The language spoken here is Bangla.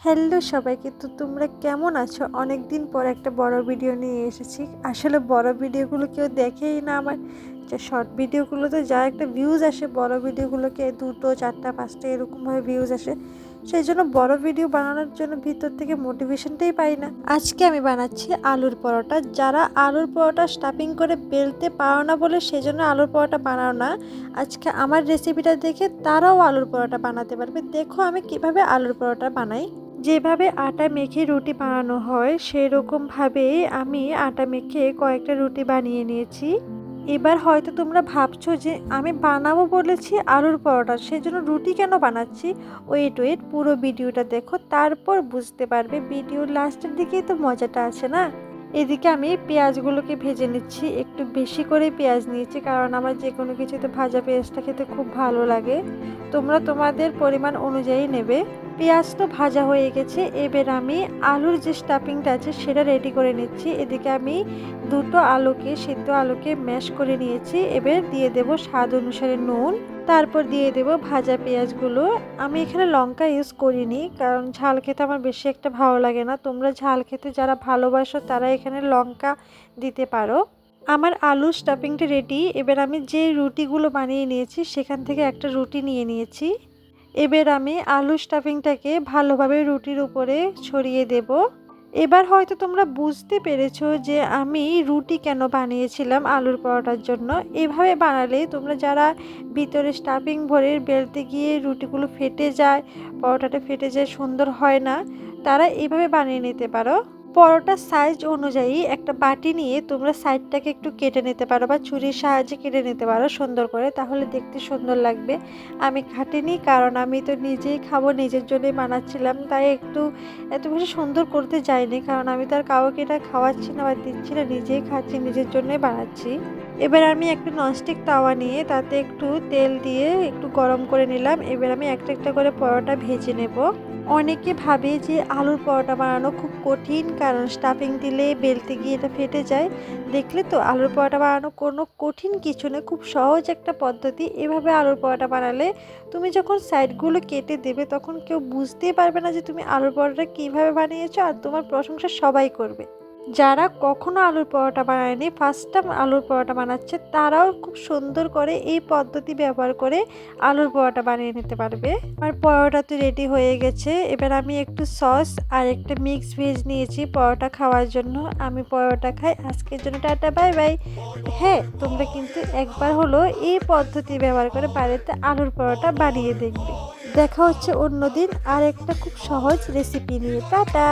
হ্যালো সবাইকে, তো তোমরা কেমন আছো? অনেক দিন পর একটা বড় ভিডিও নিয়ে এসেছি। আসলে বড় ভিডিওগুলো কেউ দেখেই না আমার, যে শর্ট ভিডিওগুলোতে যা একটা ভিউজ আসে, বড় ভিডিওগুলোকে 2টো 4টা 5টা এরকমভাবে ভিউজ আসে। সেই জন্য বড় ভিডিও বানানোর জন্য ভিতর থেকে মোটিভেশনটাই পাই না। আজকে আমি বানাচ্ছি আলুর পরোটা। যারা আলুর পরোটা স্টাফিং করে বেলতে পারো না বলে সেজন্য আলুর পরোটা বানাও না, আজকে আমার রেসিপিটা দেখে তারাও আলুর পরোটা বানাতে পারবে। দেখো আমি কিভাবে আলুর পরোটা বানাই। যেভাবে আটা মেখে রুটি বানানো হয় সেই রকমভাবে আমি আটা মেখে কয়েকটা রুটি বানিয়ে নিয়েছি। এবার হয়তো তোমরা ভাবছো যে আমি বানাবো বলেছি আলুর পরোটা, সেজন্য রুটি কেন বানাচ্ছি। ওয়েট পুরো ভিডিওটা দেখো, তারপর বুঝতে পারবে। ভিডিওর লাস্টের দিকেই তো মজাটা আছে না। এদিকে আমি পেঁয়াজগুলোকে ভেজে নিচ্ছি। একটু বেশি করে পেঁয়াজ নিয়েছি, কারণ আমার যে কোনো কিছুতে ভাজা পেঁয়াজটা খেতে খুব ভালো লাগে। তোমরা তোমাদের পরিমাণ অনুযায়ী নেবে। পেঁয়াজ তো ভাজা হয়ে গেছে। এবার আমি আলুর যে স্টাফিংটা আছে সেটা রেডি করে নিচ্ছি। এদিকে আমি দুটো সিদ্ধ আলুকে ম্যাশ করে নিয়েছি। এবার দিয়ে দেব স্বাদ অনুসারে নুন, তারপর দিয়ে দেব ভাজা পেঁয়াজগুলো। আমি এখানে লঙ্কা ইউজ করিনি, কারণ ঝাল খেতে আমার বেশি একটা ভালো লাগে না। তোমরা ঝাল খেতে যারা ভালোবাসো তারা এখানে লঙ্কা দিতে পারো। আমার আলু স্টাফিংটা রেডি। এবার আমি যে রুটিগুলো বানিয়ে নিয়েছি সেখান থেকে একটা রুটি নিয়ে নিয়েছি। এবার আমি আলু স্টাফিংটাকে ভালোভাবে রুটির উপরে ছড়িয়ে দেব। এবার হয়তো তোমরা বুঝতে পেরেছো যে আমি রুটি কেন বানিয়েছিলাম আলুর পরোটার জন্য। এভাবে বানালে তোমরা যারা ভিতরে স্টাফিং ভরে বেলতে গিয়ে রুটিগুলো ফেটে যায়, পরোটাটা ফেটে যায়, সুন্দর হয় না, তারা এভাবে বানিয়ে নিতে পারো। পরোটার সাইজ অনুযায়ী একটা বাটি নিয়ে তোমরা সাইডটাকে একটু কেটে নিতে পারো বা ছুরির সাহায্যে কেটে নিতে পারো সুন্দর করে, তাহলে দেখতে সুন্দর লাগবে। আমি কাটিনি, কারণ আমি তো নিজেই খাবো, নিজের জন্যই বানাচ্ছিলাম, তাই এত বেশি সুন্দর করতে যাইনি, কারণ আমি তো আর কাউকে এটা খাওয়াচ্ছি না বা দিচ্ছি না, নিজেই খাচ্ছি, নিজের জন্যই বানাচ্ছি। এবার আমি একটা ননস্টিক তাওয়া নিয়ে তাতে একটু তেল দিয়ে একটু গরম করে নিলাম। এবার আমি একটা একটা করে পরোটা ভেজে নেব। অনেকে ভাবে যে আলুর পরোটা বানানো খুব কঠিন, কারণ স্টাফিং দিলে বেলতে গিয়ে এটা ফেটে যায়। দেখলে তো, আলুর পরোটা বানানো কোনো কঠিন কিছু না, খুব সহজ একটা পদ্ধতি। এভাবে আলুর পরোটা বানালে তুমি যখন সাইডগুলো কেটে দেবে তখন কেউ বুঝতেই পারবে না যে তুমি আলুর পরোটা কীভাবে বানিয়েছো, আর তোমার প্রশংসা সবাই করবে। যারা কখনো আলুর পরোটা বানায়নি, ফার্স্ট টাইম আলুর পরোটা বানাচ্ছে, তারাও খুব সুন্দর করে এই পদ্ধতি ব্যবহার করে আলুর পরোটা বানিয়ে নিতে পারবে। আমার পরোটা তো রেডি হয়ে গেছে। এবার আমি একটু সস আর একটা মিক্স ভেজ নিয়েছি পরোটা খাওয়ার জন্য। আমি পরোটা খাই। আজকের জন্য টাটা, বাই বাই। হ্যাঁ, তোমরা কিন্তু একবার হলো এই পদ্ধতি ব্যবহার করে বাড়িতে আলুর পরোটা বানিয়ে দেখবে। দেখা হচ্ছে অন্যদিন আর একটা খুব সহজ রেসিপি নিয়ে। টাটা।